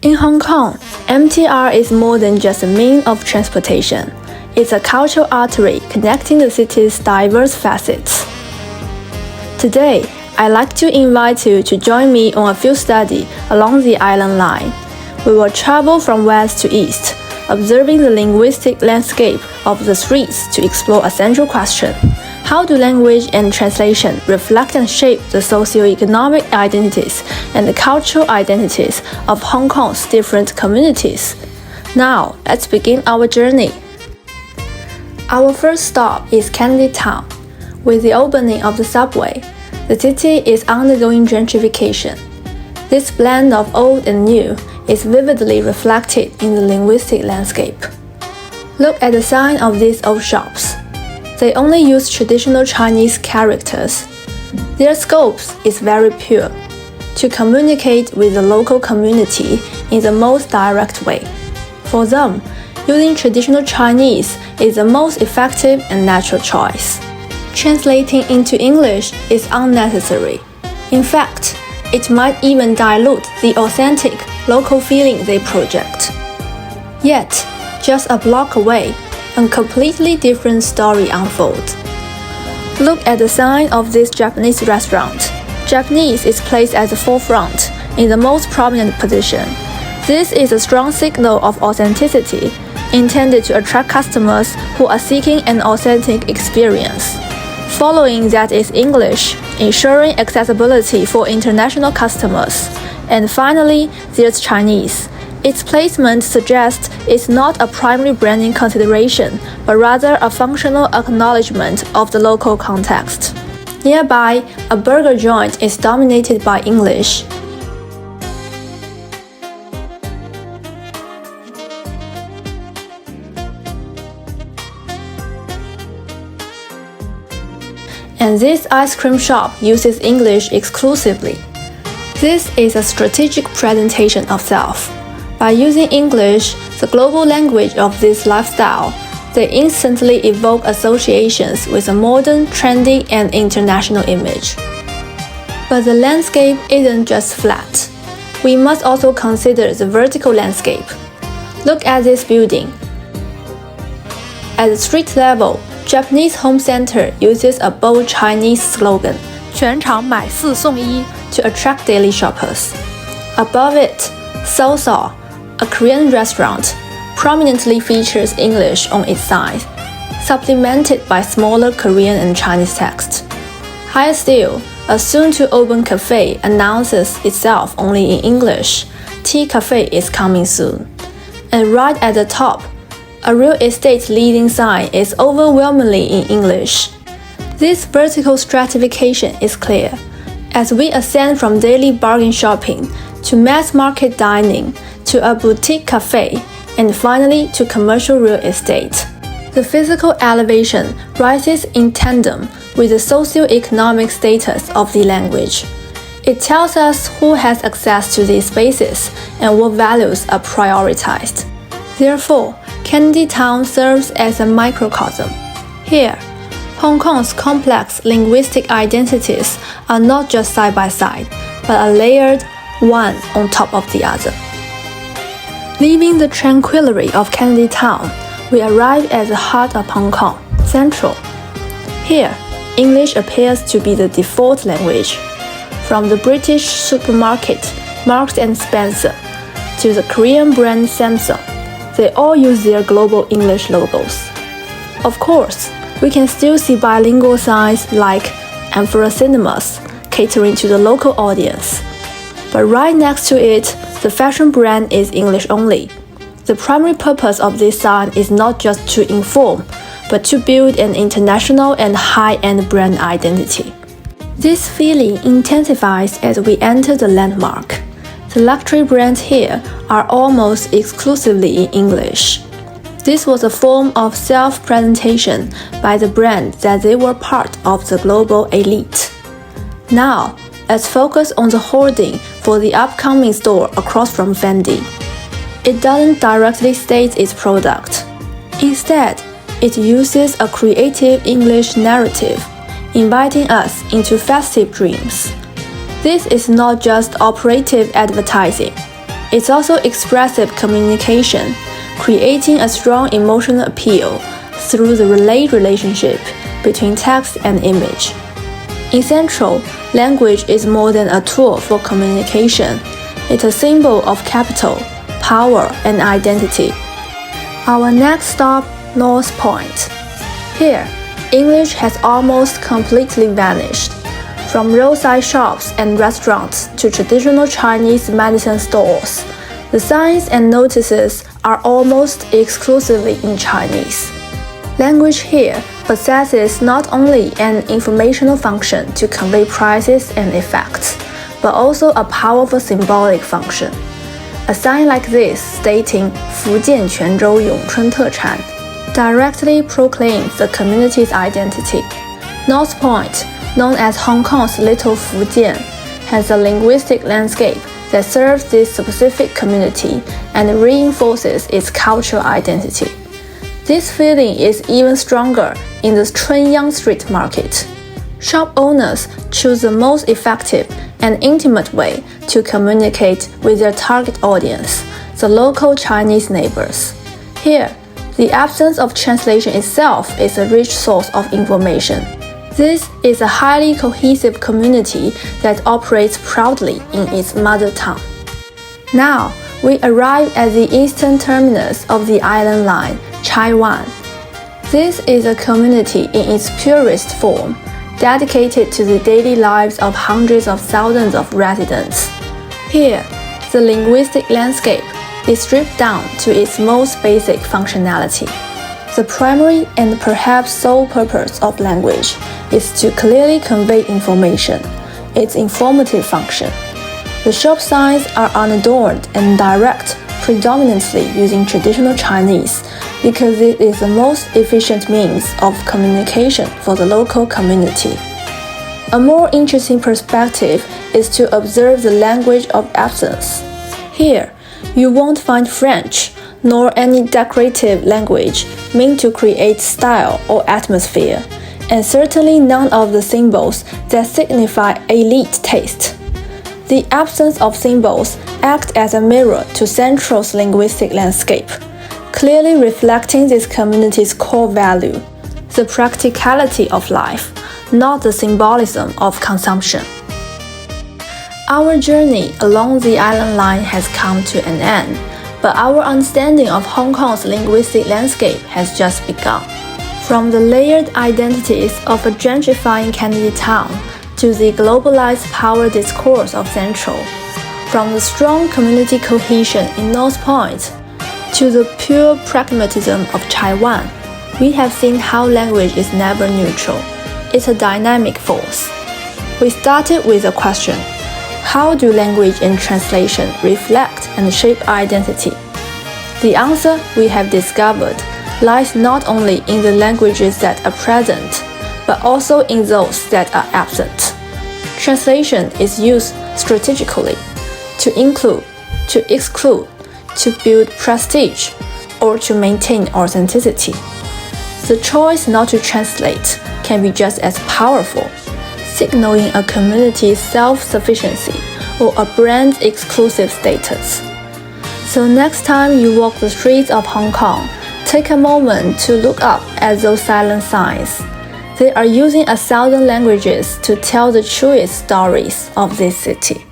In Hong Kong, MTR is more than just a means of transportation. It's a cultural artery connecting the city's diverse facets. Today, I'd like to invite you to join me on a field study along the Island Line. We will travel from west to east, observing the linguistic landscape of the streets to explore a central question. How do language and translation reflect and shape the socio-economic identities and the cultural identities of Hong Kong's different communities? Now, let's begin our journey. Our first stop is Kennedy Town. With the opening of the subway, the city is undergoing gentrification. This blend of old and new is vividly reflected in the linguistic landscape. Look at the sign of these old shops. They only use traditional Chinese characters. Their scope is very pure, to communicate with the local community in the most direct way. For them, using traditional Chinese is the most effective and natural choice. Translating into English is unnecessary. In fact, it might even dilute the authentic local feeling they project. Yet, just a block away, a completely different story unfolds. Look at the sign of this Japanese restaurant. Japanese is placed at the forefront, in the most prominent position. This is a strong signal of authenticity, intended to attract customers who are seeking an authentic experience. Following that is English, ensuring accessibility for international customers. And finally, there's Chinese. Its placement suggests it's not a primary branding consideration, but rather a functional acknowledgement of the local context. Nearby, a burger joint is dominated by English. And this ice cream shop uses English exclusively. This is a strategic presentation of self. By using English, the global language of this lifestyle, they instantly evoke associations with a modern, trendy, and international image. But the landscape isn't just flat. We must also consider the vertical landscape. Look at this building. At the street level, Japanese Home Center uses a bold Chinese slogan, 全场买4送1, to attract daily shoppers. Above it, So, a Korean restaurant, prominently features English on its side, supplemented by smaller Korean and Chinese text. Higher still, a soon-to-open cafe announces itself only in English. Tea Cafe is coming soon. And right at the top, a real estate leading sign is overwhelmingly in English. This vertical stratification is clear. As we ascend from daily bargain shopping to mass market dining to a boutique cafe and finally to commercial real estate, the physical elevation rises in tandem with the socio-economic status of the language. It tells us who has access to these spaces and what values are prioritized. Therefore, Kennedy Town serves as a microcosm. Here, Hong Kong's complex linguistic identities are not just side by side, but are layered one on top of the other. Leaving the tranquility of Kennedy Town, we arrive at the heart of Hong Kong, Central. Here, English appears to be the default language. From the British supermarket Marks & Spencer to the Korean brand Samsung, they all use their global English logos. Of course, we can still see bilingual signs like Amphora Cinemas, catering to the local audience. But right next to it, the fashion brand is English only. The primary purpose of this sign is not just to inform, but to build an international and high-end brand identity. This feeling intensifies as we enter the landmark. The luxury brands here are almost exclusively in English. This was a form of self-presentation by the brand that they were part of the global elite. Now, let's focus on the hoarding for the upcoming store across from Fendi. It doesn't directly state its product. Instead, it uses a creative English narrative, inviting us into festive dreams. This is not just operative advertising. It's also expressive communication, creating a strong emotional appeal through the relay relationship between text and image. In Central, language is more than a tool for communication. It's a symbol of capital, power, and identity. Our next stop, North Point. Here, English has almost completely vanished. From roadside shops and restaurants to traditional Chinese medicine stores, the signs and notices are almost exclusively in Chinese. Language here possesses not only an informational function to convey prices and effects, but also a powerful symbolic function. A sign like this stating 福建泉州永春特产 directly proclaims the community's identity. North Point, known as Hong Kong's Little Fujian, has a linguistic landscape that serves this specific community and reinforces its cultural identity. This feeling is even stronger in the Chunyang Street Market. Shop owners choose the most effective and intimate way to communicate with their target audience, the local Chinese neighbors. Here, the absence of translation itself is a rich source of information. This is a highly cohesive community that operates proudly in its mother tongue. Now, we arrive at the eastern terminus of the island line, Chai Wan. This is a community in its purest form, dedicated to the daily lives of hundreds of thousands of residents. Here, the linguistic landscape is stripped down to its most basic functionality. The primary and perhaps sole purpose of language is to clearly convey information, its informative function. The shop signs are unadorned and direct, predominantly using traditional Chinese, because it is the most efficient means of communication for the local community. A more interesting perspective is to observe the language of absence. Here, you won't find French, nor any decorative language meant to create style or atmosphere, and certainly none of the symbols that signify elite taste. The absence of symbols acts as a mirror to Central's linguistic landscape, clearly reflecting this community's core value, the practicality of life, not the symbolism of consumption. Our journey along the island line has come to an end, but our understanding of Hong Kong's linguistic landscape has just begun. From the layered identities of a gentrifying Kennedy town to the globalized power discourse of Central, from the strong community cohesion in North Point to the pure pragmatism of Chai Wan, we have seen how language is never neutral. It's a dynamic force. We started with a question: how do language and translation reflect and shape identity? The answer we have discovered lies not only in the languages that are present, but also in those that are absent. Translation is used strategically to include, to exclude, to build prestige, or to maintain authenticity. The choice not to translate can be just as powerful, signaling a community's self-sufficiency or a brand's exclusive status. So next time you walk the streets of Hong Kong, take a moment to look up at those silent signs. They are using 1,000 languages to tell the truest stories of this city.